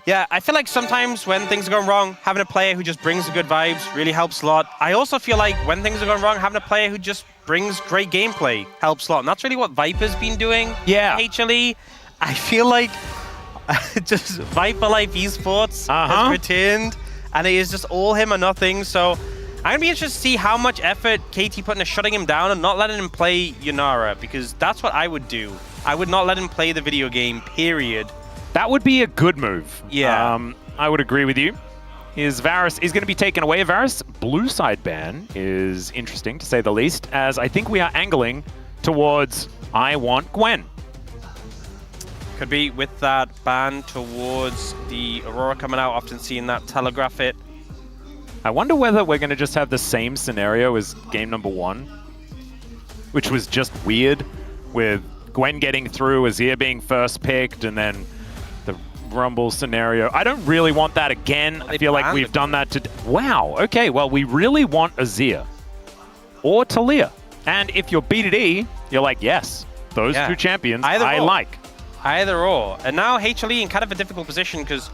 Yeah, I feel like sometimes when things are going wrong, having a player who just brings the good vibes really helps a lot. I also feel like when things are going wrong, having a player who just brings great gameplay helps a lot. And that's really what Viper's been doing. Yeah. HLE. I feel like just Viper Life Esports has returned, and it is just all him or nothing. So I'm going to be interested to see how much effort KT put into shutting him down and not letting him play Yunara, because that's what I would do. I would not let him play the video game, period. That would be a good move. Yeah. I would agree with you. Varus is going to be taken away. Varus blue side ban is interesting, to say the least, as I think we are angling towards I want Gwen. Could be with that ban towards the Aurora coming out, often seeing that telegraph it. I wonder whether we're going to just have the same scenario as game number 1, which was just weird, with Gwen getting through, Azir being first picked, and then the Rumble scenario. I don't really want that again. I feel like we've done that to... Wow, okay, well, we really want Azir or Talia. And if you're B2D, you're like, yes, those two champions I like. Either or. And now HLE in kind of a difficult position, because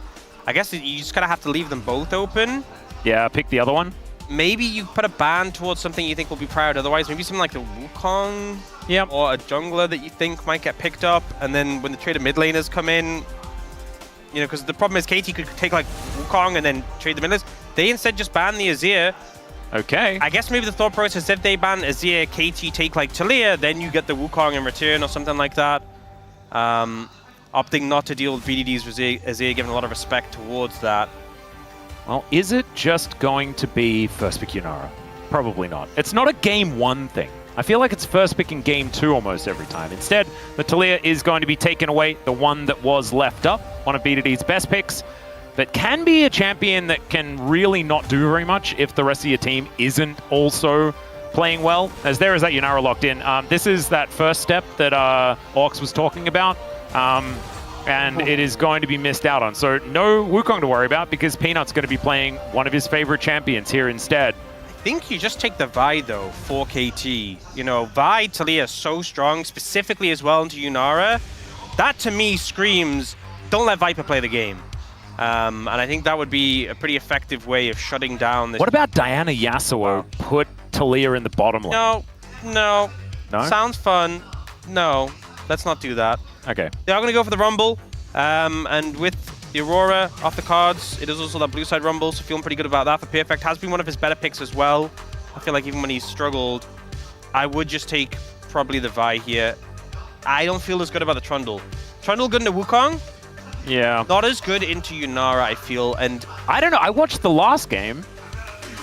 I guess you just kind of have to leave them both open. Yeah, pick the other one. Maybe you put a ban towards something you think will be proud. Otherwise, maybe something like the Wukong or a jungler that you think might get picked up. And then when the traded mid laners come in, you know, because the problem is KT could take like Wukong and then trade the mid laners. They instead just ban the Azir. Okay. I guess maybe the thought process, if they ban Azir, KT take like Talia, then you get the Wukong in return or something like that. Opting not to deal with BDDs with Azir, giving a lot of respect towards that. Well, is it just going to be first pick Yunara? Probably not. It's not a game 1 thing. I feel like it's first pick in game 2 almost every time. Instead, the Talia is going to be taken away, the one that was left up, one of BDD's best picks, that can be a champion that can really not do very much if the rest of your team isn't also playing well, as there is that Yunara locked in. This is that first step that Orcs was talking about, and it is going to be missed out on. So no Wukong to worry about, because Peanut's going to be playing one of his favorite champions here instead. I think you just take the Vi, though, for KT. You know, Vi, Talia is so strong, specifically as well into Yunara. That, to me, screams, don't let Viper play the game. And I think that would be a pretty effective way of shutting down this. What about Diana Yasuo put Talia in the bottom lane? No. Sounds fun. No, let's not do that. Okay. They are going to go for the Rumble. And with the Aurora off the cards, it is also that blue side Rumble, so feeling pretty good about that. For Perfect has been one of his better picks as well. I feel like even when he's struggled, I would just take probably the Vi here. I don't feel as good about the Trundle. Trundle good into Wukong? Yeah. Not as good into Yunara, I feel, and... I don't know, I watched the last game.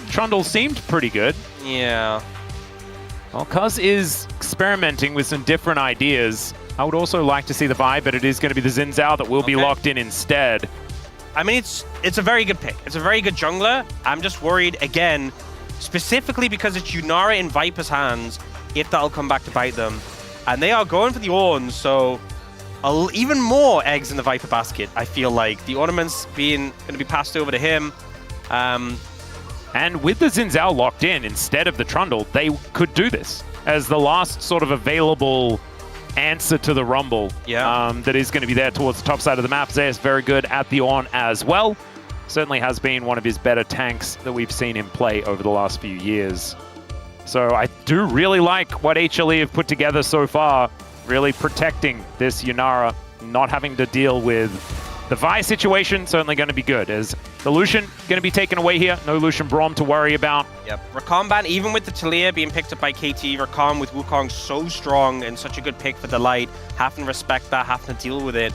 Trundle seemed pretty good. Yeah. Well, Cuz is experimenting with some different ideas. I would also like to see the Vi, but it is going to be the Xin Zhao that will be locked in instead. I mean, it's a very good pick. It's a very good jungler. I'm just worried, again, specifically because it's Yunara in Viper's hands, if that'll come back to bite them. And they are going for the Ornns, so even more eggs in the Viper basket, I feel like. The ornaments going to be passed over to him. And with the Xin Zhao locked in instead of the Trundle, they could do this as the last sort of available answer to the Rumble that is going to be there towards the top side of the map. Zayas very good at the Ornn as well. Certainly has been one of his better tanks that we've seen him play over the last few years. So I do really like what HLE have put together so far, really protecting this Yunara, not having to deal with the Vi situation. Certainly going to be good, as the Lucian going to be taken away here. No Lucian Braum to worry about. Yep. Rakan ban, even with the Talia being picked up by KT, Rakan with Wukong so strong and such a good pick for Delight. Having to respect that, having to deal with it.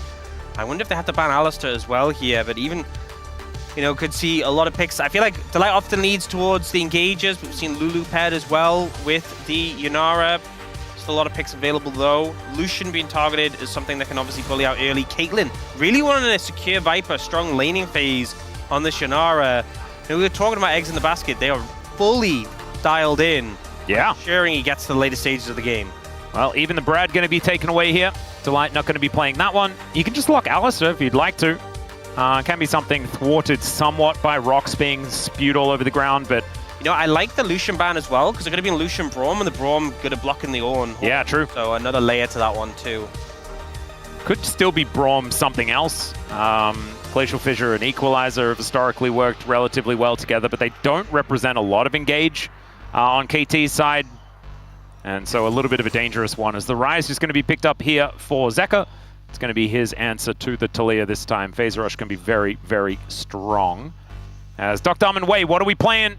I wonder if they have to ban Alistar as well here, but even, you know, could see a lot of picks. I feel like Delight often leads towards the engagers. We've seen Lulu paired as well with the Yunara. Still a lot of picks available though. Lucian being targeted is something that can obviously bully out early. Caitlyn really wanted a secure Viper, strong laning phase on this Yunara. You know, we were talking about eggs in the basket. They are fully dialed in. Yeah. Ensuring he gets to the later stages of the game. Well, even the Brad going to be taken away here. Delight not going to be playing that one. You can just lock Alistar if you'd like to. Can be something thwarted somewhat by rocks being spewed all over the ground, but... You know, I like the Lucian ban as well, because they're going to be in Lucian Braum, and the Braum good at blocking the Ornn. Yeah, true. So another layer to that one too. Could still be Braum something else. Glacial Fissure and Equalizer have historically worked relatively well together, but they don't represent a lot of engage on KT's side. And so a little bit of a dangerous one as the Rise is going to be picked up here for Zeka. It's going to be his answer to the Taliyah this time. Phase Rush can be very, very strong. As Dr. and Wei, what are we playing?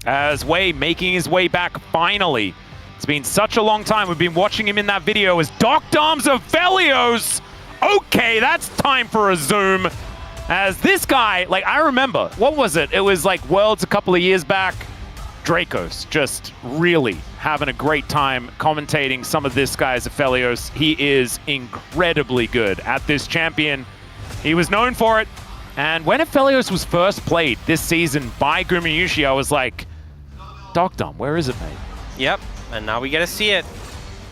As Wei making his way back finally. It's been such a long time. We've been watching him in that video as Doctor's of Velios. Okay, that's time for a zoom. As this guy, like I remember, what was it? It was like Worlds a couple of years back. Dracos just really having a great time commentating some of this guy's Aphelios. He is incredibly good at this champion. He was known for it. And when Aphelios was first played this season by Gumayushi, I was like, Dogdom, where is it, mate? Yep, and now we get to see it.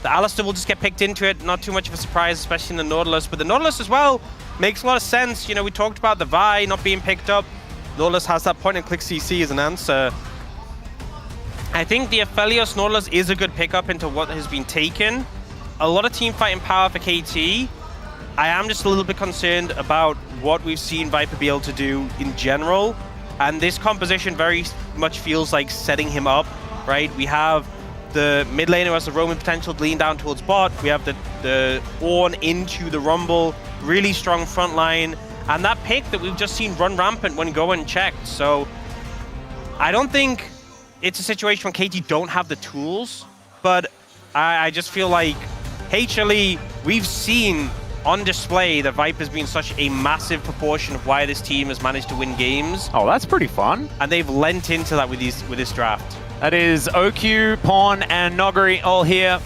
The Alistar will just get picked into it. Not too much of a surprise, especially in the Nautilus. But the Nautilus as well makes a lot of sense. You know, we talked about the Vi not being picked up. Nautilus has that point-and-click CC as an answer. I think the Aphelios Nautilus is a good pickup into what has been taken. A lot of team fighting power for KT. I am just a little bit concerned about what we've seen Viper be able to do in general. And this composition very much feels like setting him up, right? We have the mid laner who has the roaming potential to lean down towards bot. We have the Ornn into the Rumble, really strong front line. And that pick that we've just seen run rampant when go unchecked. So I don't think it's a situation when KT don't have the tools, but I just feel like HLE, we've seen on display that Viper's been such a massive proportion of why this team has managed to win games. Oh, that's pretty fun. And they've lent into that with this draft. That is OQ, Pawn, and Nogari all here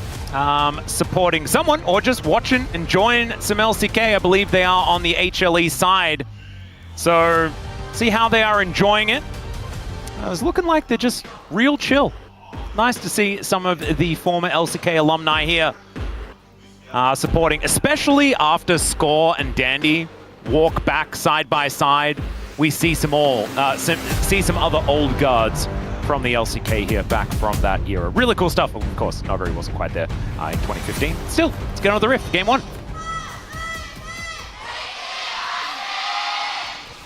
supporting someone or just watching, enjoying some LCK. I believe they are on the HLE side. So see how they are enjoying it. It's looking like they're just real chill. Nice to see some of the former LCK alumni here supporting, especially after Score and Dandy walk back side by side. We see some other old guards from the LCK here back from that era. Really cool stuff. Of course, Nogari wasn't quite there in 2015. Still, let's get on with the riff. Game 1.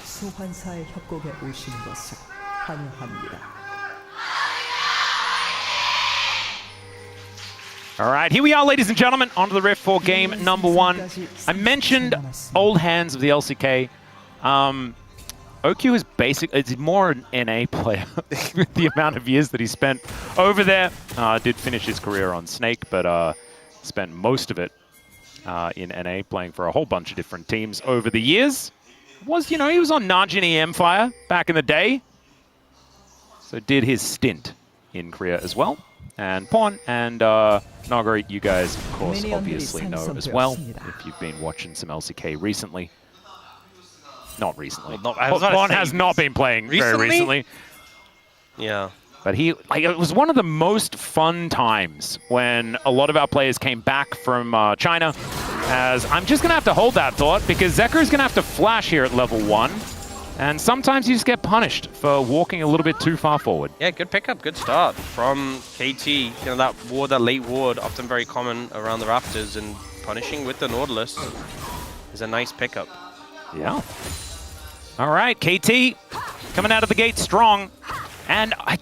소환사의 협곡에 오신 것을 환영합니다. All right, here we are, ladies and gentlemen, onto the riff for game number 1. I mentioned old hands of the LCK. OQ is it's more an NA player with the amount of years that he spent over there. Did finish his career on Snake, but spent most of it in NA playing for a whole bunch of different teams over the years. He was on Najin Empire back in the day. So did his stint in Korea as well. And Pawn and Nogari, you guys, of course, obviously know as well if you've been watching some LCK recently. Not recently. Well, Pawn has not been playing very recently. Yeah. But it was one of the most fun times when a lot of our players came back from China. As I'm just going to have to hold that thought because Zeka is going to have to flash here at level 1. And sometimes you just get punished for walking a little bit too far forward. Yeah, good pickup, good start from KT. You know, that late ward, often very common around the rafters, and punishing with the Nautilus is a nice pickup. Yeah. All right, KT coming out of the gate strong. And I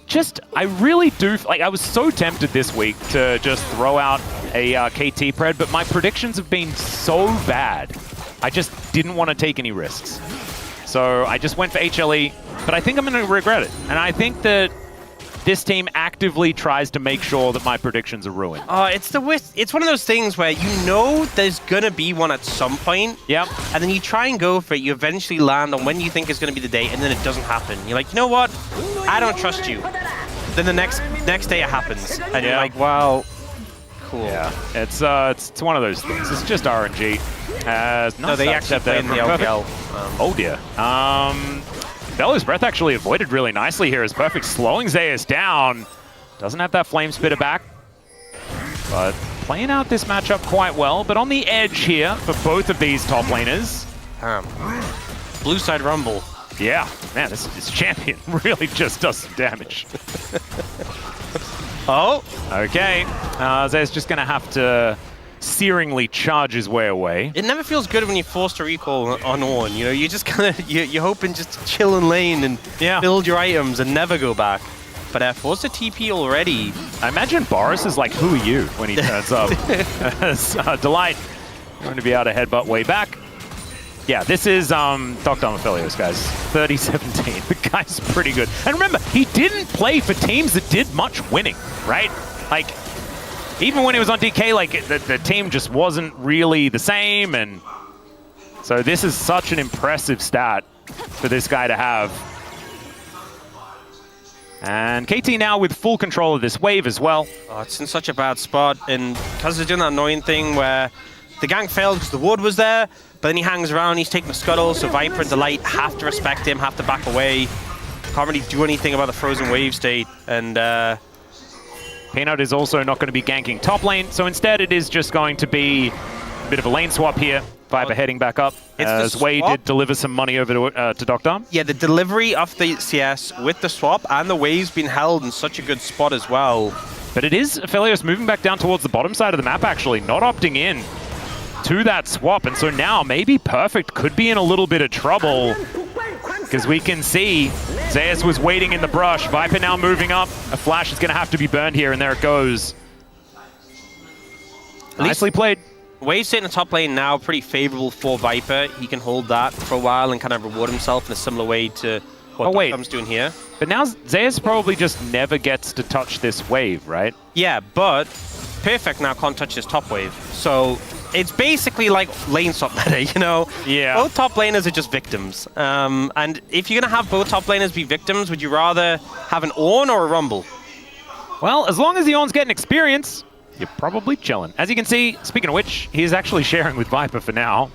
really do, I was so tempted this week to just throw out a KT pred, but my predictions have been so bad. I just didn't want to take any risks. So I just went for HLE, but I think I'm going to regret it. And I think that this team actively tries to make sure that my predictions are ruined. It's one of those things where you know there's going to be one at some point. Yep. And then you try and go for it. You eventually land on when you think is going to be the day, and then it doesn't happen. You're like, you know what? I don't trust you. Then the next day it happens. And you're like, well, cool. Yeah, it's one of those things. It's just RNG. No, they actually play in the LPL. Oh dear. Bellows Breath actually avoided really nicely here as Perfect slowing Zeus down. Doesn't have that Flame Spitter back. But playing out this matchup quite well. But on the edge here for both of these top laners. Blue side Rumble. Yeah, man, this champion really just does some damage. Oh. Okay. Zeus just going to have to searingly charge his way away. It never feels good when you're forced to recall on Ornn. You know, you just kind of, you're hoping just to chill in lane and build your items and never go back. But forced to TP already. I imagine Boris is like, who are you, when he turns up. Delight going to be able to headbutt way back. Yeah, this is Dr. Aphelios, guys. 30-17. The guy's pretty good. And remember, he didn't play for teams that did much winning, right? Like, even when he was on DK, like, the team just wasn't really the same. And so this is such an impressive stat for this guy to have. And KT now with full control of this wave as well. Oh, it's in such a bad spot. And because they're doing that annoying thing where the gank failed because the ward was there, but then he hangs around, he's taking the scuttle, so Viper and Delight have to respect him, have to back away. Can't really do anything about the frozen wave state. And Peanut is also not going to be ganking top lane, so instead it is just going to be a bit of a lane swap here. Viper heading back up, as Wei did deliver some money over to Dr. Yeah, the delivery of the CS with the swap and the wave's been held in such a good spot as well. But it is Aphelios moving back down towards the bottom side of the map, actually, not opting in to that swap. And so now maybe Perfect could be in a little bit of trouble, because we can see Zeus was waiting in the brush. Viper now moving up. A flash is going to have to be burned here, and there it goes. Nicely played. Wave's sitting in the top lane now, pretty favorable for Viper. He can hold that for a while and kind of reward himself in a similar way to what Dr.'s doing here. But now Zeus probably just never gets to touch this wave, right? Yeah, but Perfect now can't touch this top wave. So it's basically like lane swap meta, you know? Yeah. Both top laners are just victims. And if you're going to have both top laners be victims, would you rather have an Ornn or a Rumble? Well, as long as the Ornn's getting experience, you're probably chilling. As you can see, speaking of which, he is actually sharing with Viper for now,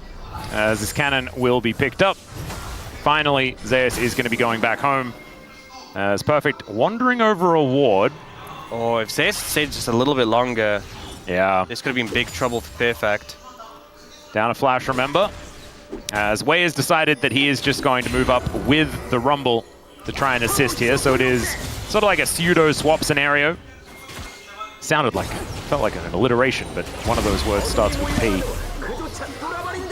as his cannon will be picked up. Finally, Zeus is going to be going back home. As Perfect wandering over a ward. Oh, if Zeus stayed just a little bit longer, yeah, this could have been big trouble for Perfect. Down a flash, remember? As Wei has decided that he is just going to move up with the Rumble to try and assist here. So it is sort of like a pseudo swap scenario. Felt like an alliteration, but one of those words starts with P.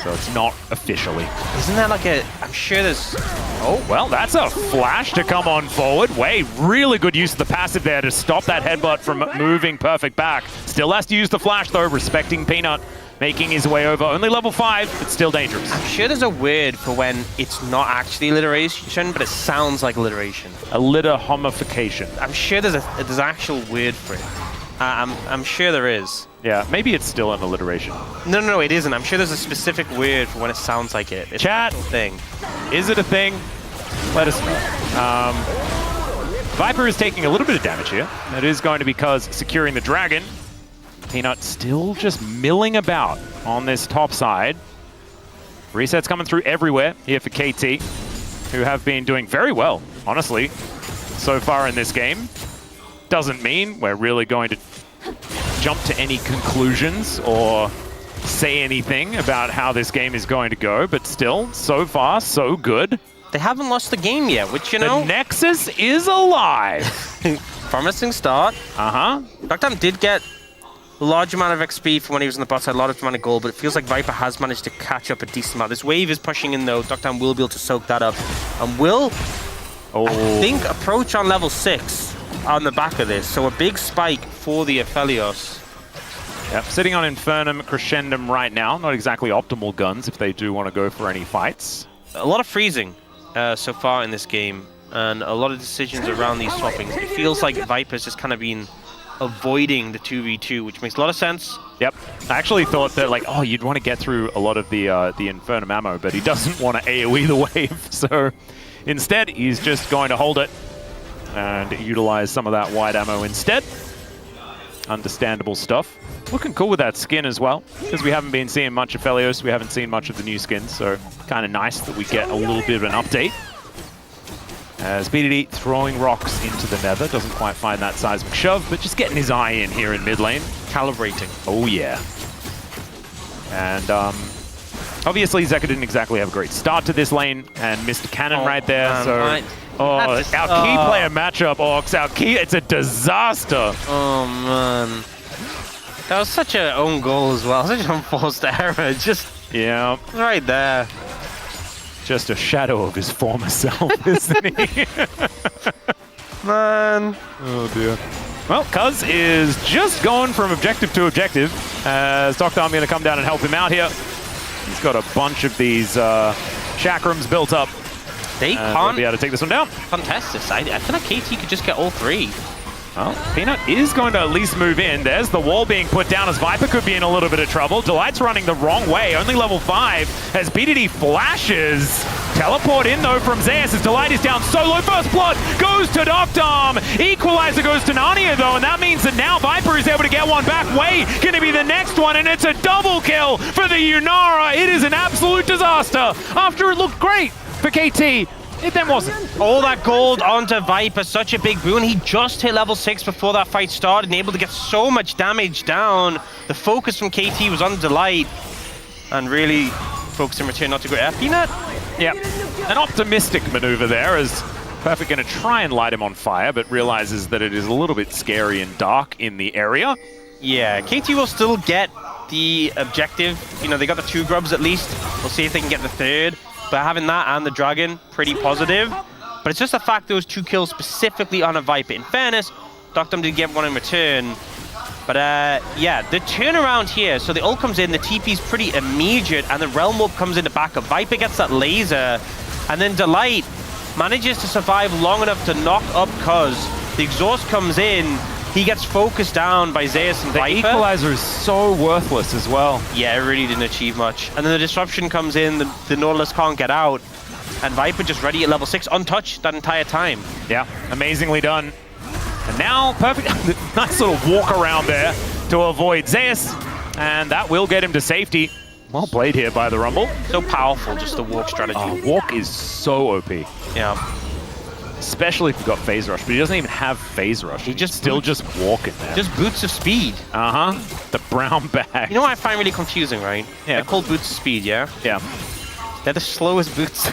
So it's not officially. Isn't that like a... I'm sure there's... Oh, well, that's a flash to come on forward. Wei, really good use of the passive there to stop that headbutt from moving Perfect back. Still has to use the flash, though, respecting Peanut, making his way over. Only level 5, but still dangerous. I'm sure there's a word for when it's not actually alliteration, but it sounds like alliteration. Alliter-homification. I'm sure there's an actual word for it. I'm sure there is. Yeah, maybe it's still an alliteration. No, it isn't. I'm sure there's a specific word for when it sounds like it. It's Chat, a thing. Is it a thing? Let us know. Viper is taking a little bit of damage here. That is going to be because securing the dragon. Peanut still just milling about on this top side. Resets coming through everywhere here for KT, who have been doing very well, honestly, so far in this game. Doesn't mean we're really going to jump to any conclusions or say anything about how this game is going to go, but still, so far, so good. They haven't lost the game yet, which, you know... The Nexus is alive! Promising start. Uh-huh. Dr. did get a large amount of XP from when he was on the bot side, a large amount of gold, but it feels like Viper has managed to catch up a decent amount. This wave is pushing in, though. Dr. will be able to soak that up. And will, I think, approach on level 6. On the back of this, so a big spike for the Aphelios. Yep, sitting on Infernum Crescendum right now. Not exactly optimal guns if they do want to go for any fights. A lot of freezing so far in this game, and a lot of decisions around these swappings. It feels like Viper's just kind of been avoiding the 2v2, which makes a lot of sense. Yep, I actually thought that, like, oh, you'd want to get through a lot of the Infernum ammo, but he doesn't want to AoE the wave, so instead he's just going to hold it and utilize some of that wide ammo instead. Understandable stuff. Looking cool with that skin as well, because we haven't been seeing much of Aphelios, we haven't seen much of the new skins, so kind of nice that we get a little bit of an update. As BDD throwing rocks into the nether, doesn't quite find that seismic shove, but just getting his eye in here in mid lane. Calibrating. Oh yeah. And obviously Zeka didn't exactly have a great start to this lane, and missed a cannon right there, so... Oh, our key player matchup, Orcs. Our key, it's a disaster. Oh, man. That was such an own goal as well. Such an unforced error. Just right there. Just a shadow of his former self, isn't he? Man. Oh dear. Well, Cuz is just going from objective to objective. Dr. I'm going to come down and help him out here. He's got a bunch of these chakrams built up. They can't be able to take this one down. contest this. I feel like KT could just get all 3. Well, Peanut is going to at least move in. There's the wall being put down as Viper could be in a little bit of trouble. Delight's running the wrong way, only level 5 as BDD flashes. Teleport in though from Zeus as Delight is down solo. First blood goes to Doctom. Equalizer goes to Narnia though, and that means that now Viper is able to get one back. Way gonna be the next one, and it's a double kill for the Yunara. It is an absolute disaster. After it looked great for KT, it then wasn't. All that gold onto Viper, such a big boon. He just hit level 6 before that fight started and able to get so much damage down. The focus from KT was on Delight and really focusing return not to go after Peanut. Yep, an optimistic maneuver there as Perfect going to try and light him on fire, but realizes that it is a little bit scary and dark in the area. Yeah, KT will still get the objective. You know, they got the 2 grubs at least. We'll see if they can get the 3rd. But having that and the dragon, pretty positive. But it's just the fact those 2 kills specifically on a Viper. In fairness, Doctom did get one in return. But yeah, the turnaround here, so the ult comes in, the TP's pretty immediate, and the Realm Orb comes in to back up. Viper gets that laser, and then Delight manages to survive long enough to knock up Cuz. The exhaust comes in, he gets focused down by Zeus and Viper. The equalizer is so worthless as well. Yeah, it really didn't achieve much. And then the disruption comes in, the Nautilus can't get out, and Viper just ready at level 6, untouched that entire time. Yeah, amazingly done. And now, Perfect, nice little walk around there to avoid Zeus, and that will get him to safety. Well played here by the Rumble. So powerful, just the walk strategy. Walk is so OP. Yeah. Especially if you've got phase rush, but he doesn't even have phase rush. He just still just walking there. Just boots of speed. The brown bag. You know what I find really confusing, right? Yeah. They're called boots of speed, yeah? Yeah. They're the slowest boots.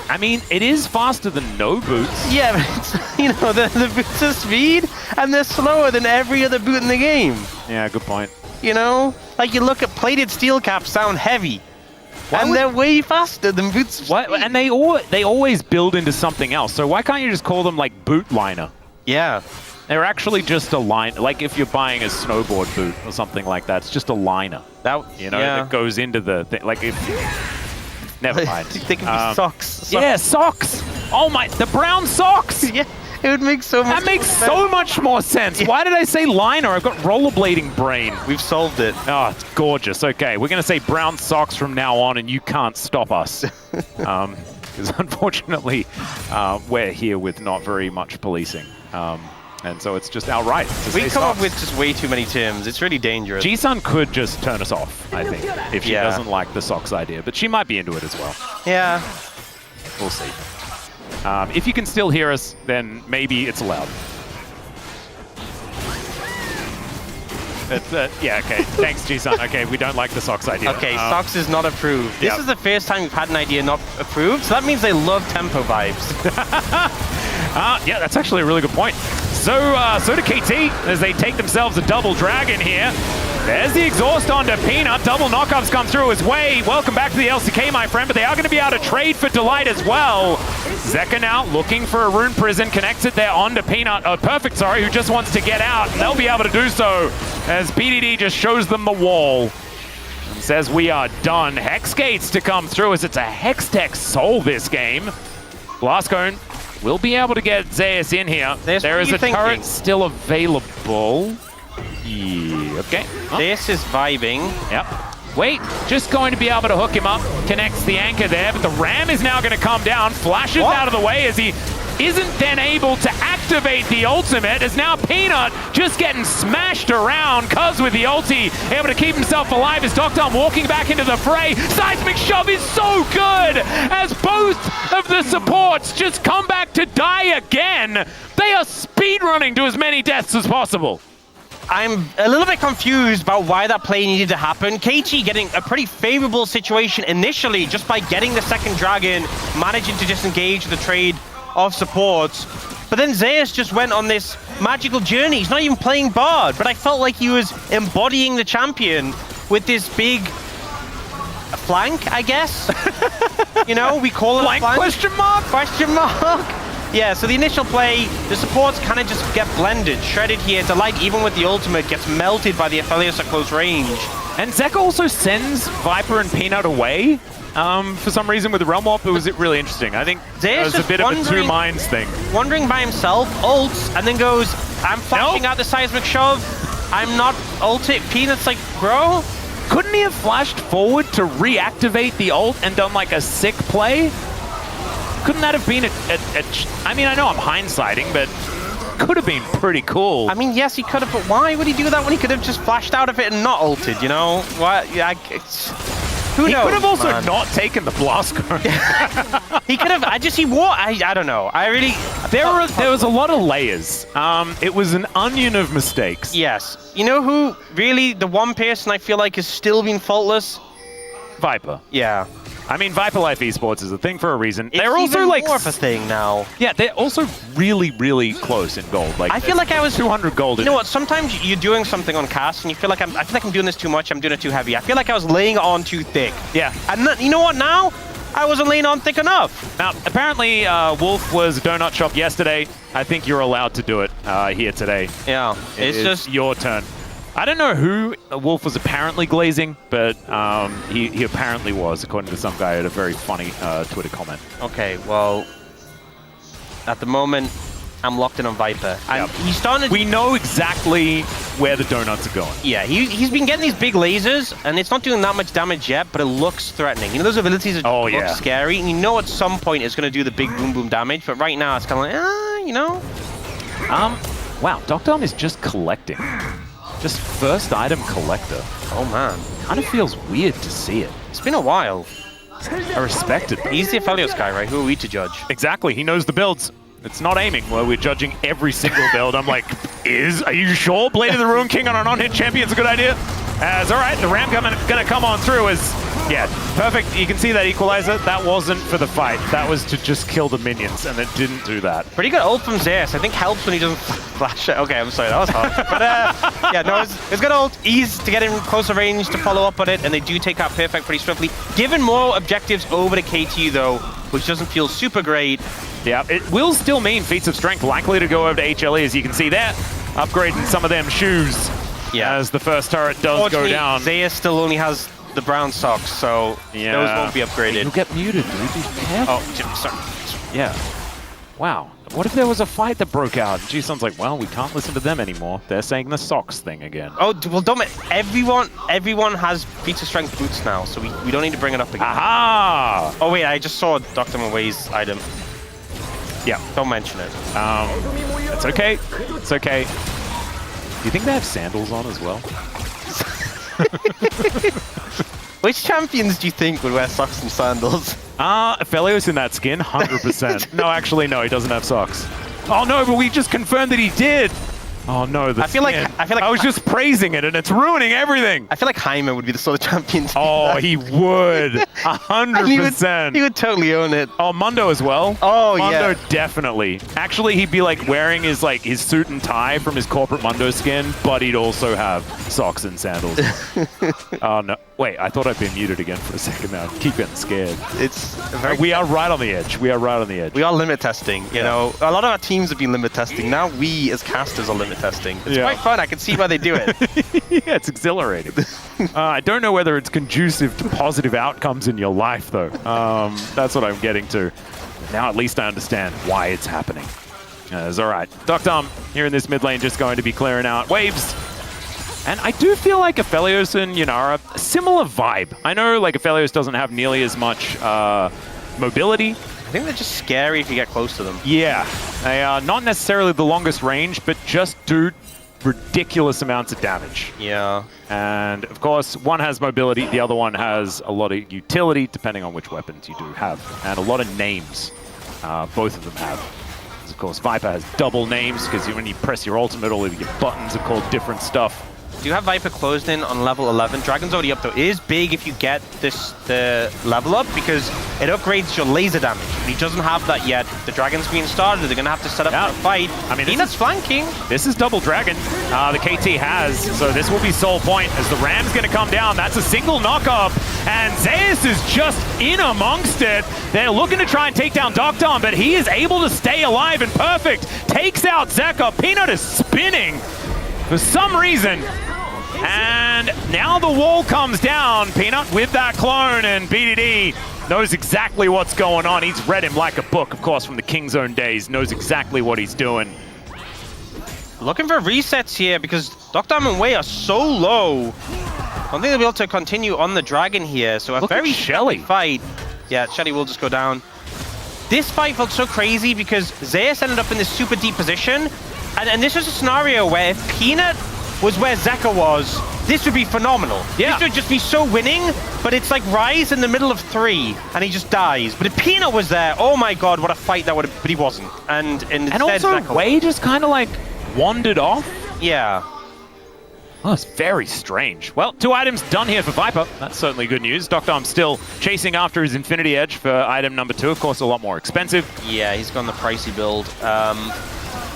I mean, it is faster than no boots. Yeah, but it's, you know, the boots of speed, and they're slower than every other boot in the game. Yeah, good point. You know? Like, you look at plated steel caps sound heavy. And they're way faster than boots of speed. And they always build into something else. So why can't you just call them, like, boot liner? Yeah. They're actually just a line. Like, if you're buying a snowboard boot or something like that, it's just a liner. That goes into the thing. Like, if... Never mind. They can be socks. Yeah, socks. Oh my, the brown socks. Yeah, it would make so much. That makes so much more sense. Yeah. Why did I say liner? I've got rollerblading brain. We've solved it. Oh, it's gorgeous. Okay, we're gonna say brown socks from now on, and you can't stop us. Because unfortunately, we're here with not very much policing. And so it's just outright. We come up with just way too many terms. It's really dangerous. Ji-sun could just turn us off, I think, if she doesn't like the socks idea. But she might be into it as well. Yeah. We'll see. If you can still hear us, then maybe it's allowed. Yeah, okay. Thanks, Ji-sun. Okay, we don't like the socks idea. Okay, socks is not approved. This is the first time we've had an idea not approved, so that means they love tempo vibes. Yeah, that's actually a really good point. So do KT as they take themselves a double dragon here. There's the exhaust onto Peanut. Double knockups come through his way. Welcome back to the LCK, my friend, but they are going to be able to trade for Delight as well. Zeka now looking for a rune prison, connects it there onto Peanut. Perfect, sorry, who just wants to get out. And they'll be able to do so as PDD just shows them the wall and says we are done. Hex gates to come through as it's a Hex Tech Soul this game. Blastcone will be able to get Zeus in here. There is a turret still available. Yeah, okay. Zeus is vibing. Yep. Wait, just going to be able to hook him up. Connects the anchor there, but the ram is now going to come down. Flashes out of the way as he isn't then able to activate the ultimate. As now Peanut just getting smashed around. Cuz with the ulti, able to keep himself alive as Doctom walking back into the fray. Seismic Shove is so good as both of the supports just come back to die again. They are speedrunning to as many deaths as possible. I'm a little bit confused about why that play needed to happen. KT getting a pretty favorable situation initially just by getting the second dragon, managing to disengage the trade of supports. But then Zeus just went on this magical journey. He's not even playing Bard, but I felt like he was embodying the champion with this big flank, I guess. You know, we call it Flank? a flank. Question mark? Question mark. Yeah, so the initial play, the supports kind of just get blended, shredded here. Delight, even with the ultimate, gets melted by the Aphelios at close range. And Zeka also sends Viper and Peanut away. For some reason with the Realm Warp, it was really interesting. I think it was a bit of a two minds thing. Wandering by himself, ults, and then goes, I'm flashing out the seismic shove. I'm not ulted. Peanut's like, bro? Couldn't he have flashed forward to reactivate the ult and done like a sick play? Couldn't that have been I mean, I know I'm hindsighting, but could have been pretty cool. I mean, yes, he could have, but why would he do that when he could have just flashed out of it and not ulted, you know? Why? Yeah, who knows? He could have also man. not taken the blast cone. He could have. I don't know. I really. There was a lot of layers. It was an onion of mistakes. Yes. You know who really the one person I feel like has still been faultless? Viper. Yeah. I mean, Viper Life Esports is a thing for a reason. It's they're also even like more of a thing now. Yeah, they're also really, really close in gold. Like I feel like I was 200 gold. You know what? Sometimes you're doing something on cast and you feel like I'm doing this too much. I'm doing it too heavy. I feel like I was laying it on too thick. Yeah. And you know what? Now I wasn't laying on thick enough. Now, apparently, Wolf was a donut shop yesterday. I think you're allowed to do it here today. Yeah. It's just your turn. I don't know who Wolf was apparently glazing, but he apparently was, according to some guy at a very funny Twitter comment. Okay, well, at the moment, I'm locked in on Viper. And he's starting to... We know exactly where the donuts are going. Yeah, he's been getting these big lasers, and it's not doing that much damage yet, but it looks threatening. You know, those abilities look scary, and you know at some point it's going to do the big boom boom damage, but right now it's kind of like, you know? Wow, Dr. is just collecting. Just first item collector. Oh, man. Kind of feels weird to see it. It's been a while. I respect it. He's the Aphelios guy, right? Who are we to judge? Exactly. He knows the builds. It's not aiming where we're judging every single build. I'm like, are you sure Blade of the Ruin King on an on-hit champion's a good idea? As all right, the ramp gonna come on through as, yeah, perfect. You can see that equalizer. That wasn't for the fight. That was to just kill the minions, and it didn't do that. Pretty good ult from Zeus. I think helps when he doesn't flash it. Okay, I'm sorry, that was hard. But yeah, no, it's good ult. Ease to get in closer range to follow up on it, and they do take out Perfect pretty swiftly. Given more objectives over to KT though, which doesn't feel super great. Yeah, it will still mean feats of strength likely to go over to HLE, as you can see there. Upgrading some of them shoes as the first turret does go down. Zeus still only has the brown socks, so those won't be upgraded. You'll get muted, dude. Be careful. Oh, sorry. Yeah. Wow. What if there was a fight that broke out? G-Sun's like, well, we can't listen to them anymore. They're saying the socks thing again. Oh, well, don't everyone has feats of strength boots now, so we don't need to bring it up again. Aha! Oh, wait, I just saw Dr. Maway's item. Yeah, don't mention it. It's okay. It's okay. Do you think they have sandals on as well? Which champions do you think would wear socks and sandals? Aphelios in that skin, 100%. No, actually, no, he doesn't have socks. Oh no, but we just confirmed that he did. Oh no, I feel like I was just praising it, and it's ruining everything. I feel like Jaime would be the sort of champion. Oh, he would, 100%. He would totally own it. Oh, Mundo as well. Oh, Mundo definitely. Actually, he'd be like wearing his suit and tie from his corporate Mundo skin, but he'd also have socks and sandals. Oh no, wait, I thought I'd been muted again for a second now. I keep getting scared. It's we are right on the edge. We are right on the edge. We are limit testing. You know, a lot of our teams have been limit testing. Now we as casters are limit testing. It's quite fun. I can see why they do it. Yeah, it's exhilarating. I don't know whether it's conducive to positive outcomes in your life, though. That's what I'm getting to. Now at least I understand why it's happening. It's all right. Dr. here in this mid lane just going to be clearing out waves. And I do feel like Aphelios and Yunara, a similar vibe. I know like Aphelios doesn't have nearly as much mobility. I think they're just scary if you get close to them. Yeah, they are not necessarily the longest range, but just do ridiculous amounts of damage. Yeah. And of course, one has mobility, the other one has a lot of utility, depending on which weapons you do have, and a lot of names. Both of them have. Of course, Viper has double names, because when you press your ultimate, all of your buttons are called different stuff. Do have Viper closed in on level 11. Dragon's already up though. It is big if you get the level up because it upgrades your laser damage. And he doesn't have that yet. The Dragon's being started. They're going to have to set up for a fight. I mean, Peanut's flanking. This is double Dragon. The KT has. So this will be sole point as the Ram's going to come down. That's a single knock-up. And Zeus is just in amongst it. They're looking to try and take down Doctor, but he is able to stay alive and perfect. Takes out Zeka. Peanut is spinning for some reason. And now the wall comes down. Peanut with that clone, and BDD knows exactly what's going on. He's read him like a book, of course, from the King's Own days. Knows exactly what he's doing. Looking for resets here because Doctor and Wei are so low. I don't think they'll be able to continue on the Dragon here. So a very Shelly fight. Yeah, Shelly will just go down. This fight felt so crazy because Zeus ended up in this super deep position. And this was a scenario where if Peanut was where Zeka was, this would be phenomenal. Yeah. This would just be so winning, but it's like Rise in the middle of 3, and he just dies. But if Peanut was there, oh my god, what a fight that would have, but he wasn't. And instead, also, Zeka Wei just kind of like wandered off. Yeah. Oh, it's very strange. Well, 2 items done here for Viper. That's certainly good news. Doctor still chasing after his Infinity Edge for item number 2. Of course, a lot more expensive. Yeah, he's gone the pricey build.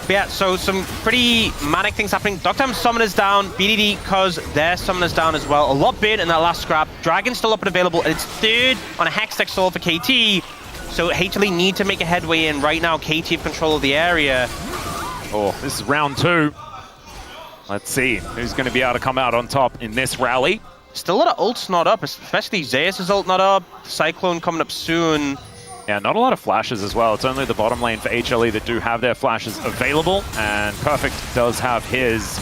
But yeah, so some pretty manic things happening. Doctor Summoner's down, BDD cause their Summoner's down as well. A lot bid in that last scrap. Dragon's still up and available, and it's 3rd on a Hextech stall for KT. So HLE need to make a headway in right now. KT have control of the area. Oh, this is round 2. Let's see who's going to be able to come out on top in this rally. Still a lot of ults not up, especially Zeus' ult not up. Cyclone coming up soon. Yeah, not a lot of flashes as well. It's only the bottom lane for HLE that do have their flashes available. And Perfect does have his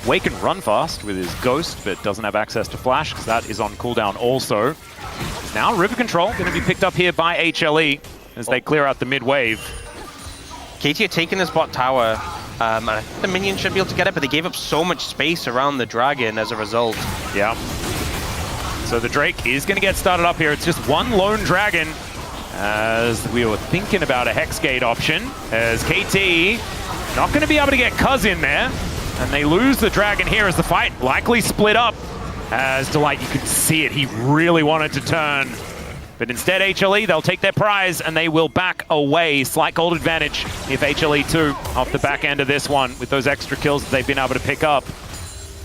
Wake and Run Fast with his Ghost, but doesn't have access to Flash because that is on cooldown also. Now River Control going to be picked up here by HLE as they clear out the mid-wave. KT are taking this bot tower. And I think the minions should be able to get it, but they gave up so much space around the Dragon as a result. Yeah. So the Drake is going to get started up here. It's just one lone Dragon. As we were thinking about a Hex Gate option, as KT not going to be able to get Cuz in there, and they lose the Dragon here as the fight likely split up. As Delight, you could see it, he really wanted to turn, but instead HLE, they'll take their prize and they will back away. Slight gold advantage if HLE 2 off the back end of this one with those extra kills that they've been able to pick up.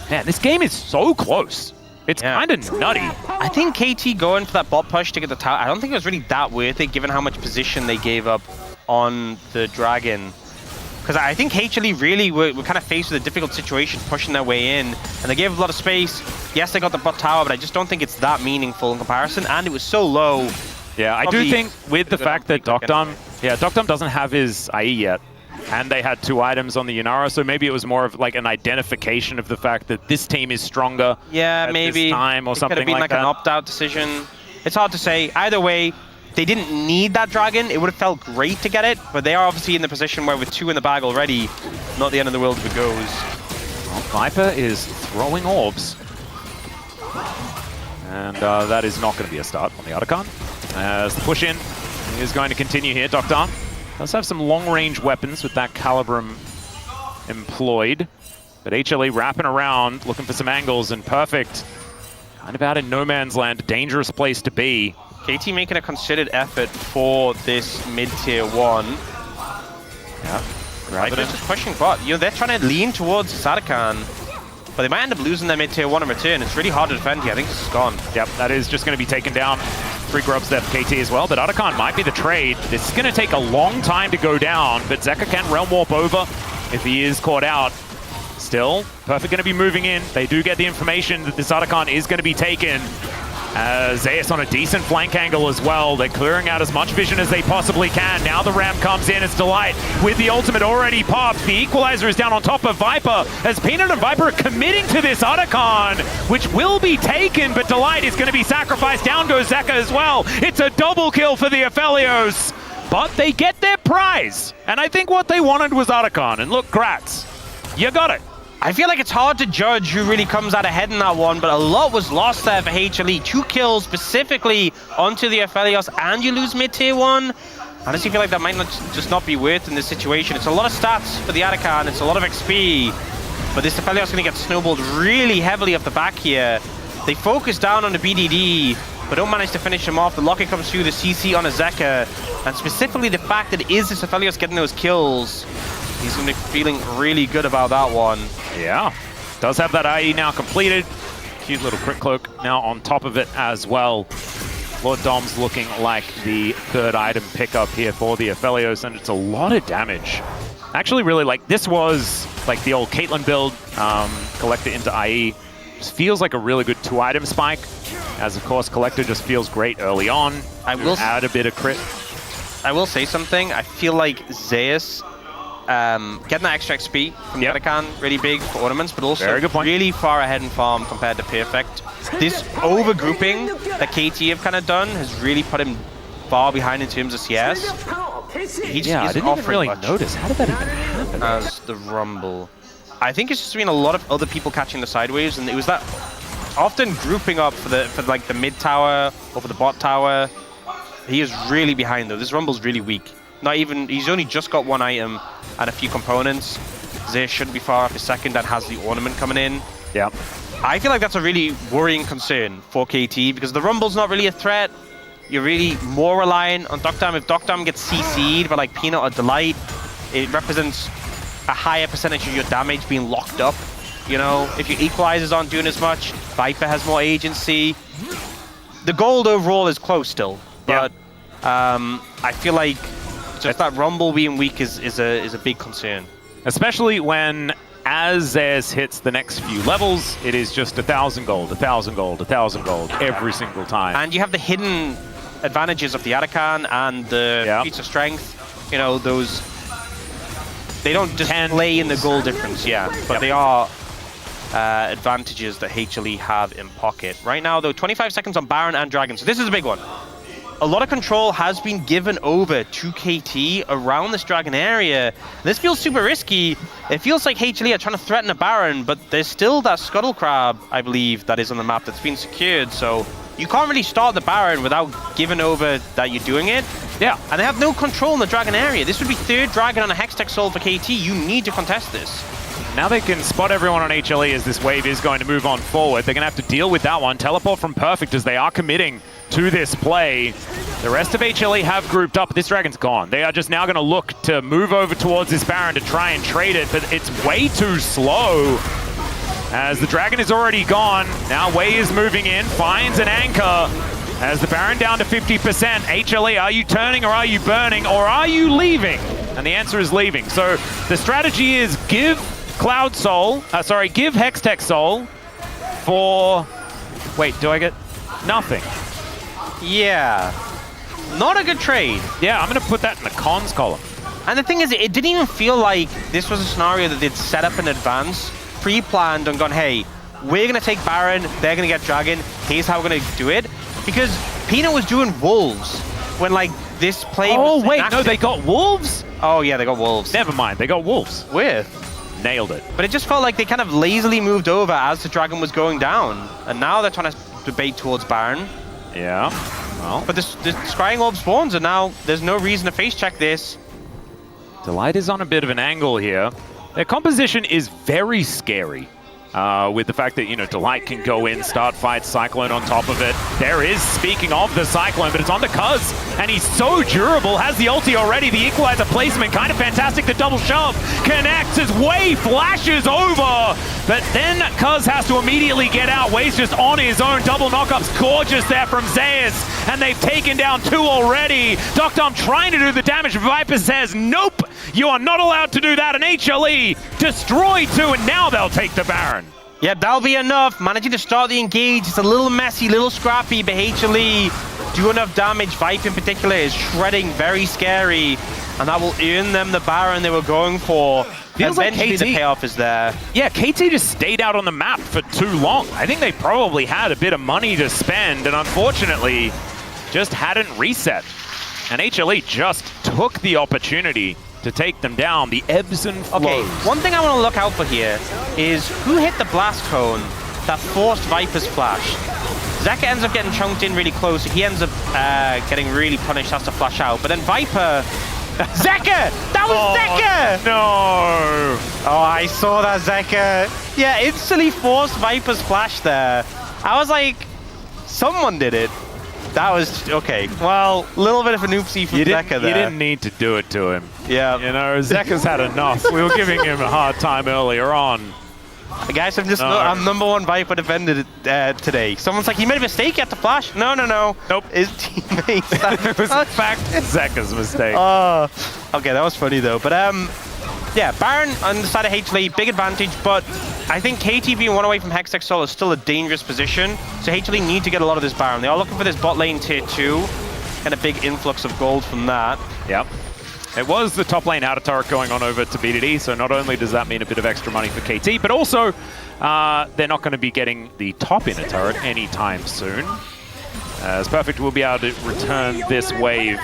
Man, this game is so close. It's kind of nutty. I think KT going for that bot push to get the tower, I don't think it was really that worth it given how much position they gave up on the Dragon. Because I think HLE really were kind of faced with a difficult situation pushing their way in. And they gave a lot of space. Yes, they got the bot tower, but I just don't think it's that meaningful in comparison. And it was so low. Yeah, I do think with the fact that Doctum doesn't have his IE yet. And they had 2 items on the Yunara, so maybe it was more of like an identification of the fact that this team is stronger. Yeah, at maybe. This time or something like that. It could have been like an opt-out decision. It's hard to say. Either way, they didn't need that Dragon. It would have felt great to get it, but they are obviously in the position where with 2 in the bag already, not the end of the world if it goes. Well, Viper is throwing orbs. And that is not going to be a start on the Otacon. As the push-in is going to continue here. Doctor does have some long-range weapons with that Calibrum employed. But HLE wrapping around, looking for some angles, and Perfect kind of out in no man's land, a dangerous place to be. KT making a considered effort for this mid-tier 1. Yeah. Right, just pushing bot. You know, they're trying to lean towards Sadakan, but they might end up losing their mid-tier 1 in return. It's really hard to defend here. I think this is gone. Yep, that is just going to be taken down. 3 grubs there for KT as well, but Otacon might be the trade. This is going to take a long time to go down, but Zeka can Realm Warp over if he is caught out. Still, Perfect going to be moving in. They do get the information that this Otacon is going to be taken. Zeus on a decent flank angle as well. They're clearing out as much vision as they possibly can. Now the Ram comes in as Delight with the ultimate already popped. The Equalizer is down on top of Viper as Peanut and Viper are committing to this Otacon, which will be taken, but Delight is going to be sacrificed. Down goes Zeka as well. It's a double kill for the Aphelios, but they get their prize. And I think what they wanted was Otacon. And look, Gratz, you got it. I feel like it's hard to judge who really comes out ahead in that one, but a lot was lost there for HLE. 2 kills specifically onto the Aphelios, and you lose mid-tier 1. I honestly feel like that might not just not be worth in this situation. It's a lot of stats for the Otacon, it's a lot of XP. But this Aphelios is going to get snowballed really heavily off the back here. They focus down on the BDD, but don't manage to finish him off. The locket comes through, the CC on a Zeka, and specifically the fact that it is this Aphelios getting those kills, he's going to be feeling really good about that one. Yeah, does have that IE now completed. Cute little crit cloak now on top of it as well. Lord Dom's looking like the third item pickup here for the Aphelios, and it's a lot of damage. Actually, really, like, this was like the old Caitlyn build, Collector into IE. Just feels like a really good 2-item spike, as of course Collector just feels great early on. I will add a bit of crit. I will say something. I feel like Zeus getting that extra XP from the Arakan, really big for ornaments, but also really far ahead in farm compared to Perfect. This over-grouping that KT have kind of done has really put him far behind in terms of CS. He just I didn't even really notice. How did that even happen? As the Rumble. I think it's just been a lot of other people catching the sideways, and it was that often grouping up for like the mid tower or for the bot tower. He is really behind though. This Rumble's really weak. Not even, he's only just got 1 item and a few components. Zay shouldn't be far off his second, that has the ornament coming in. Yeah. I feel like that's a really worrying concern for KT because the Rumble's not really a threat. You're really more reliant on Doctam. If Doctam gets CC'd by like Peanut or Delight, it represents a higher percentage of your damage being locked up. You know, if your equalizers aren't doing as much, Viper has more agency. The gold overall is close still, but I feel like just that Rumble being weak is a big concern. Especially when, as Zayas hits the next few levels, it is just 1,000 gold, 1,000 gold, 1,000 gold every single time. And you have the hidden advantages of the Arakan and the feats of strength. You know, those, they don't just play in the goal difference, but they are advantages that HLE have in pocket. Right now, though, 25 seconds on Baron and Dragon, so this is a big one. A lot of control has been given over to KT around this Dragon area. This feels super risky. It feels like HLE are trying to threaten a Baron, but there's still that Scuttle Crab, I believe, that is on the map that's been secured, so you can't really start the Baron without giving over that you're doing it. Yeah. And they have no control in the Dragon area. This would be 3rd Dragon on a Hextech Soul for KT. You need to contest this. Now they can spot everyone on HLE as this wave is going to move on forward. They're going to have to deal with that one. Teleport from Perfect as they are committing to this play. The rest of HLE have grouped up. This Dragon's gone. They are just now going to look to move over towards this Baron to try and trade it, but it's way too slow. As the Dragon is already gone, now Wei is moving in, finds an anchor. As the Baron down to 50%, HLE, are you turning or are you burning or are you leaving? And the answer is leaving. So the strategy is give Cloud Soul, give Hextech Soul for, wait, do I get nothing? Yeah, not a good trade. Yeah, I'm gonna put that in the cons column. And the thing is, it didn't even feel like this was a scenario that they'd set up in advance, pre-planned and gone, hey, we're gonna take Baron, they're gonna get Dragon, here's how we're gonna do it. Because Peanut was doing Wolves when like this play was wait, enacted. no, they got Wolves? Oh yeah, they got Wolves. Never mind, they got Wolves. Weird. Nailed it. But it just felt like they kind of lazily moved over as the Dragon was going down. And now they're trying to debate towards Baron. Yeah, well. But the Scrying Orb spawns, and now there's no reason to face check this. Delight is on a bit of an angle here. Their composition is very scary. With the fact that, you know, Delight can go in, start fight, Cyclone on top of it. There is, speaking of the Cyclone, but it's on to Cuz, and he's so durable, has the ulti already, the equalizer placement, kind of fantastic, the double shove, connects as Wei flashes over, but then Cuz has to immediately get out. Wei's just on his own, double knockups, gorgeous there from Zeus, and they've taken down 2 already. Doctom trying to do the damage, Viper says, nope, you are not allowed to do that, and HLE destroy 2, and now they'll take the Baron. Yeah, that'll be enough. Managing to start the engage. It's a little messy, little scrappy, but HLE do enough damage. Vipe in particular is shredding, very scary. And that will earn them the Baron they were going for. Feels eventually like KT, the payoff is there. Yeah, KT just stayed out on the map for too long. I think they probably had a bit of money to spend and unfortunately just hadn't reset. And HLE just took the opportunity to take them down, the ebbs and flows. Okay, one thing I want to look out for here is who hit the blast cone that forced Viper's flash. Zeka ends up getting chunked in really close, so he ends up getting really punished, has to flash out. But then Viper... Zeka! That was Zeka! No! Oh, I saw that, Zeka. Yeah, instantly forced Viper's flash there. I was like, someone did it. That was, okay. Well, a little bit of an oopsie from Zeka there. You didn't need to do it to him. Yeah. You know, Zeka's had enough. We were giving him a hard time earlier on. Guys, I'm #1 Viper defended today. Someone's like, he made a mistake, you have to flash. No. Nope. His teammates. It was in fact Zeka's mistake. Okay, that was funny though. But yeah, Baron on the side of HLE, big advantage, but I think KT being 1 away from Hextech Soul is still a dangerous position. So HLE need to get a lot of this Baron. They are looking for this bot lane tier 2, and a big influx of gold from that. Yep. It was the top lane outer turret going on over to BDD, so not only does that mean a bit of extra money for KT, but also they're not going to be getting the top inner turret anytime soon. As Perfect will be able to return this wave.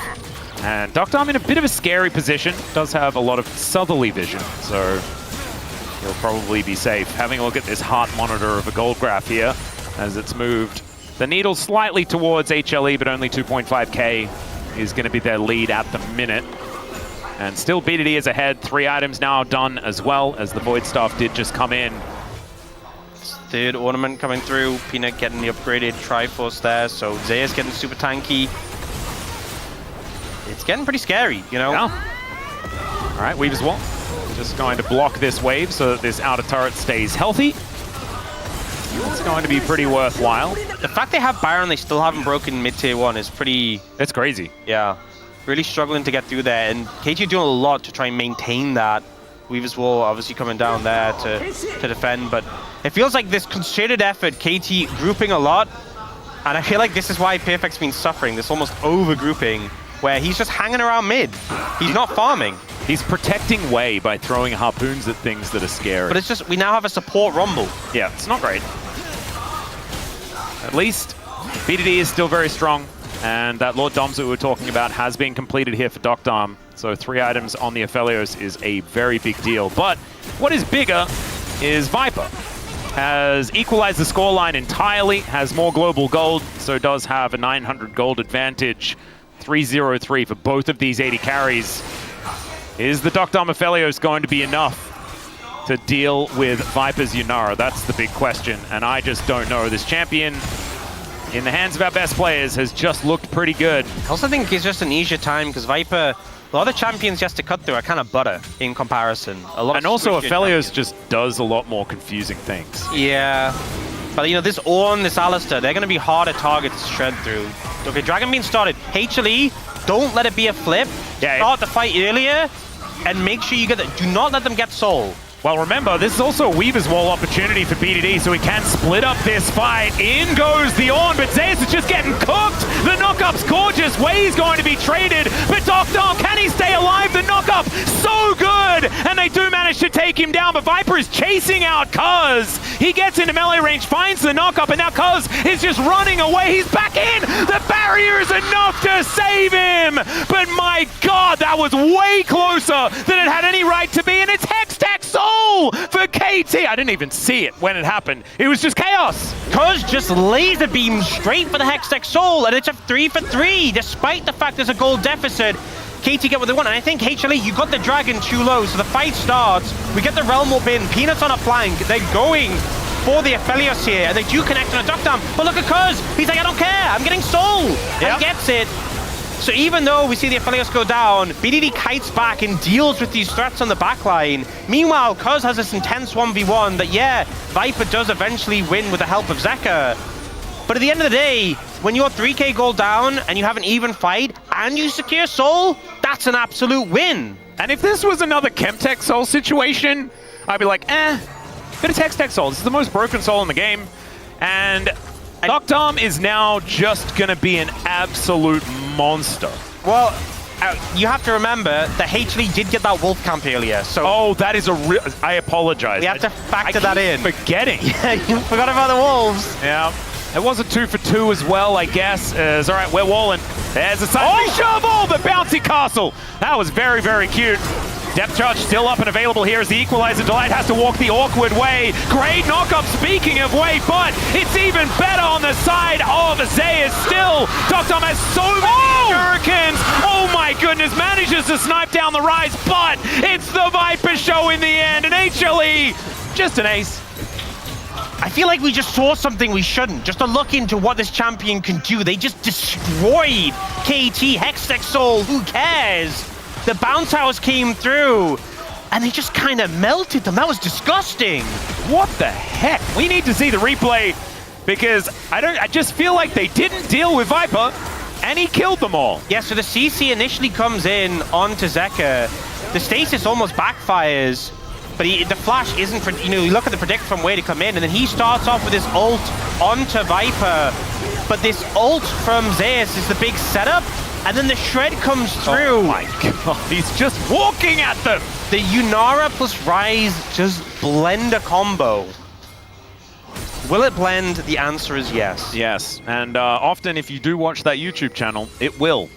And Dr. in a bit of a scary position, does have a lot of southerly vision, so he'll probably be safe. Having a look at this heart monitor of a gold graph here, as it's moved the needle slightly towards HLE, but only 2.5k is going to be their lead at the minute. And still BDD is ahead. 3 items now done as well, as the Void Staff did just come in. Third ornament coming through. Peanut getting the upgraded Triforce there, so Zeus getting super tanky. It's getting pretty scary, you know? Yeah. All right, Weaver's Wall. Just going to block this wave so that this outer turret stays healthy. It's going to be pretty worthwhile. The fact they have Baron, they still haven't broken mid-tier 1 is pretty... It's crazy. Yeah. Really struggling to get through there, and KT doing a lot to try and maintain that. Weaver's Wall obviously coming down there to defend, but it feels like this concerted effort, KT grouping a lot, and I feel like this is why Perfect's been suffering, this almost over-grouping, where he's just hanging around mid. He's not farming. He's protecting Wei by throwing harpoons at things that are scary. But it's just, we now have a support Rumble. Yeah, it's not great. At least, BDD is still very strong. And that Lord Doms that we were talking about has been completed here for Dr. So 3 items on the Aphelios is a very big deal. But what is bigger is Viper. Has equalized the scoreline entirely, has more global gold, so does have a 900 gold advantage. 303 for both of these 80 carries. Is the Dr. Aphelios going to be enough to deal with Viper's Yunara? That's the big question, and I just don't know. This champion, in the hands of our best players, has just looked pretty good. I also think it's just an easier time because Viper, a lot of the champions just to cut through are kind of butter in comparison. And also Aphelios just does a lot more confusing things. Yeah. But you know, this Ornn, this Alistar, they're going to be harder targets to shred through. Okay, Dragon Beam started. HLE, don't let it be a flip. Yeah, start the fight earlier and make sure you get that. Do not let them get Soul. Well, remember, this is also a Weaver's Wall opportunity for BDD, so we can split up this fight. In goes the Ornn, but Zeus is just getting cooked. The knockup's gorgeous. Wei's going to be traded, but Dr. can he stay alive? The knockup, so good! And they do manage to take him down, but Viper is chasing out Cuz. He gets into melee range, finds the knockup, and now Cuz is just running away. He's back in! The barrier is enough to save him! But my god, that was way closer than it had any right to be, and it's Hextech Soul for KT. I didn't even see it when it happened. It was just chaos. Cuz just laser beam straight for the Hextech Soul, and it's a 3 for 3, despite the fact there's a gold deficit. KT get what they want, and I think HLE, you got the Dragon too low, so the fight starts. We get the Realm Warp in, Peanuts on a flank, they're going for the Aphelios here, and they do connect on a duck down. But look at Cuz, he's like, I don't care, I'm getting Soul. Yep. And he gets it. So even though we see the Aphelios go down, BDD kites back and deals with these threats on the backline. Meanwhile, Cuz has this intense 1v1 that, yeah, Viper does eventually win with the help of Zeka. But at the end of the day, when you're 3k gold down and you have an even fight and you secure Soul, that's an absolute win. And if this was another Chemtech Soul situation, I'd be like, but it's Hextech Soul. This is the most broken Soul in the game. And Dr. is now just going to be an absolute monster. Well, you have to remember that HLE did get that Wolf Camp earlier, so... Oh, that is a real... I apologize. We have to factor that in. Forgetting. Yeah, you forgot about the Wolves. Yeah. It was a 2 for 2 as well, I guess. All right, we're walling. There's a side shovel, the bouncy castle. That was very, very cute. Depth charge still up and available here as the Equalizer Delight has to walk the awkward way. Great knockup, speaking of way, but it's even better on the side of Zeus still. Dr. has so many Hurricanes. Oh my goodness, manages manages to snipe down the Rise, but it's the Viper show in the end, and HLE, just an ace. I feel like we just saw something we shouldn't. Just a look into what this champion can do. They just destroyed KT, Hextech Soul, who cares? The bounce house came through, and they just kind of melted them. That was disgusting. What the heck? We need to see the replay, because I just feel like they didn't deal with Viper, and he killed them all. Yeah, so the CC initially comes in onto Zeka. The stasis almost backfires, but the flash isn't, you look at the predict from where to come in, and then he starts off with his ult onto Viper. But this ult from Zeus is the big setup, and then the shred comes through. Oh my god, he's just walking at them. The Yunara plus Rise just blend a combo. Will it blend? The answer is yes. Yes, and often if you do watch that YouTube channel, it will.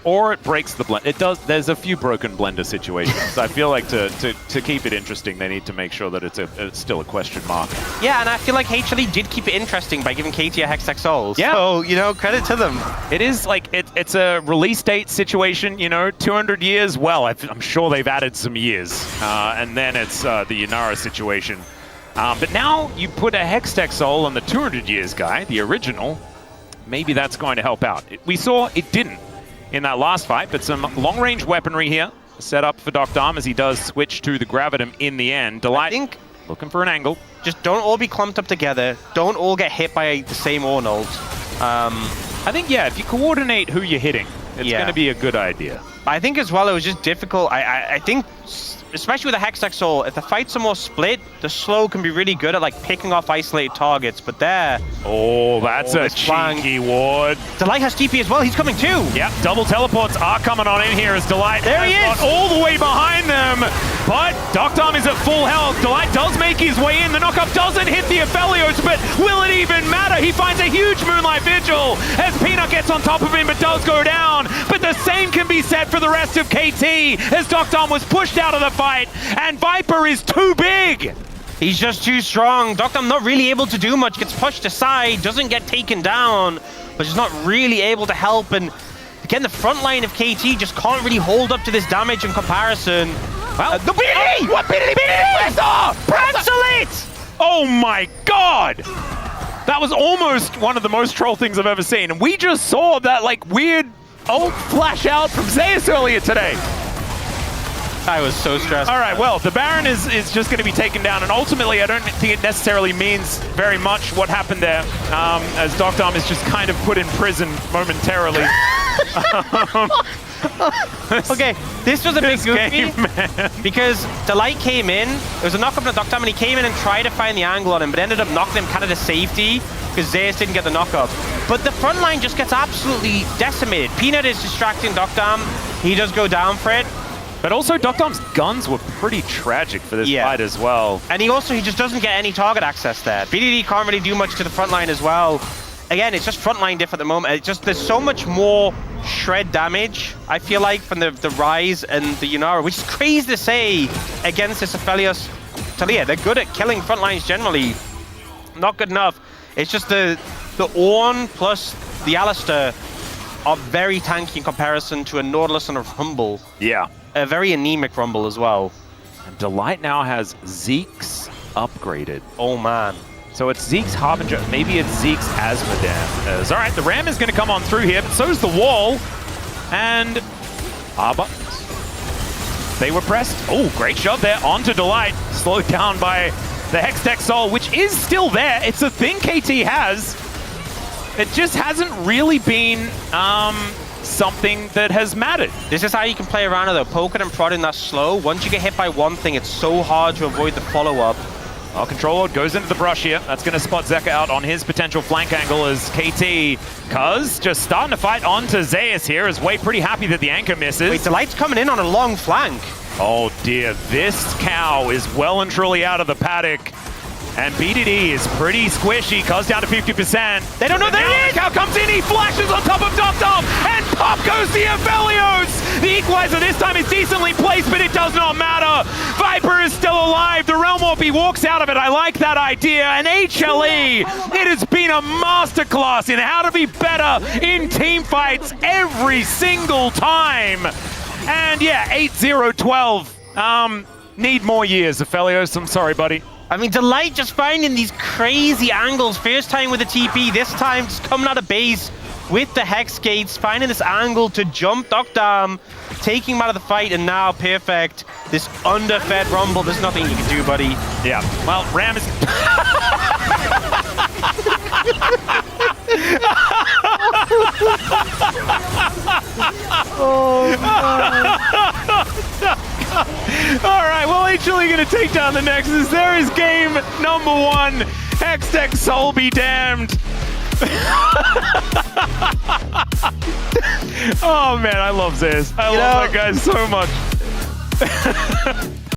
Or it breaks the blend. It does. There's a few broken blender situations. I feel like to keep it interesting, they need to make sure that it's still a question mark. Yeah, and I feel like HLE did keep it interesting by giving KT a Hextech Souls. Yeah. So, credit to them. It is like, it's a release date situation, 200 years. Well, I'm sure they've added some years. And then it's the Yunara situation. But now you put a Hextech Soul on the 200 years guy, the original. Maybe that's going to help out. We saw it didn't in that last fight, but some long-range weaponry here set up for Dr. as he does switch to the Gravitum in the end. Delight, I think, looking for an angle. Just don't all be clumped up together. Don't all get hit by the same Ornult. I think, yeah, if you coordinate who you're hitting, it's going to be a good idea. I think as well, it was just difficult. I think, especially with the Hextech Soul, if the fights are more split, the slow can be really good at like picking off isolated targets, but there... Oh, that's a cheeky ward. Delight has TP as well, he's coming too! Yep, double teleports are coming on in here as Delight there he is! All the way behind them, but Dr. is at full health. Delight does make his way in, the knockup doesn't hit the Aphelios, but will it even matter? He finds a huge Moonlight Vigil as Peanut gets on top of him but does go down, but the same can be said for the rest of KT as Dr. was pushed out of the fight, and Viper is too big. He's just too strong. Dr. not really able to do much, gets pushed aside, doesn't get taken down, but he's not really able to help. And again, the front line of KT just can't really hold up to this damage in comparison. Well, the BDD! What BDD? Cancel it! Oh my god! That was almost one of the most troll things I've ever seen. And we just saw that like weird ult flash out from Zeus earlier today. I was so stressed. All right, well, the Baron is just going to be taken down, and ultimately I don't think it necessarily means very much what happened there, as Dr. is just kind of put in prison momentarily. Okay, this was a big goofy because Delight came in, there was a knock-up on Dr. and he came in and tried to find the angle on him, but ended up knocking him kind of to safety because Zeus didn't get the knock-up. But the front line just gets absolutely decimated. Peanut is distracting Dr. He does go down for it. But also, Dr. guns were pretty tragic for this fight as well. And he just doesn't get any target access there. BDD can't really do much to the front line as well. Again, it's just front line diff at the moment. It's just, there's so much more shred damage, I feel like, from the Rise and the Yunara, which is crazy to say against this Aphelios Taliyah. They're good at killing front lines generally. Not good enough. It's just the Ornn plus the Alistar are very tanky in comparison to a Nautilus and a Rumble. Yeah. A very anemic Rumble as well. And Delight now has Zeke's upgraded. Oh man. So it's Zeke's Harbinger, maybe it's Zeke's Asmodam. All right, the Ram is going to come on through here, but so's the wall. And they were pressed. Oh, great shot there onto Delight. Slowed down by the Hextech Soul, which is still there. It's a thing KT has. It just hasn't really been something that has mattered. This is how you can play around it though. Poking and prodding that slow. Once you get hit by one thing, it's so hard to avoid the follow-up. Well, Control Lord goes into the brush here. That's going to spot Zeka out on his potential flank angle as KT, Cuz just starting to fight onto Zeus here, is way pretty happy that the anchor misses. Wait, Delight's coming in on a long flank. Oh dear, this cow is well and truly out of the paddock. And BDD is pretty squishy. Cuz down to 50%. They don't know there he is! Cow comes in, he flashes on top of Dom, and pop goes the Aphelios! The equalizer this time is decently placed, but it does not matter. Viper is still alive. The Realm Warp, he walks out of it. I like that idea. And HLE, it has been a masterclass in how to be better in team fights every single time. And yeah, 8-0-12. Need more years, Aphelios. I'm sorry, buddy. I mean, Delight just finding these crazy angles. First time with the TP, this time just coming out of base with the Hex Gates, finding this angle to jump Dokdam, taking him out of the fight, and now Perfect. This underfed Rumble, there's nothing you can do, buddy. Yeah, well, Ram is... Oh, All right, well, HLE going to take down the Nexus. There is game number 1. Hextech Soul be damned. Oh, man, I love Zez. I love that guy so much.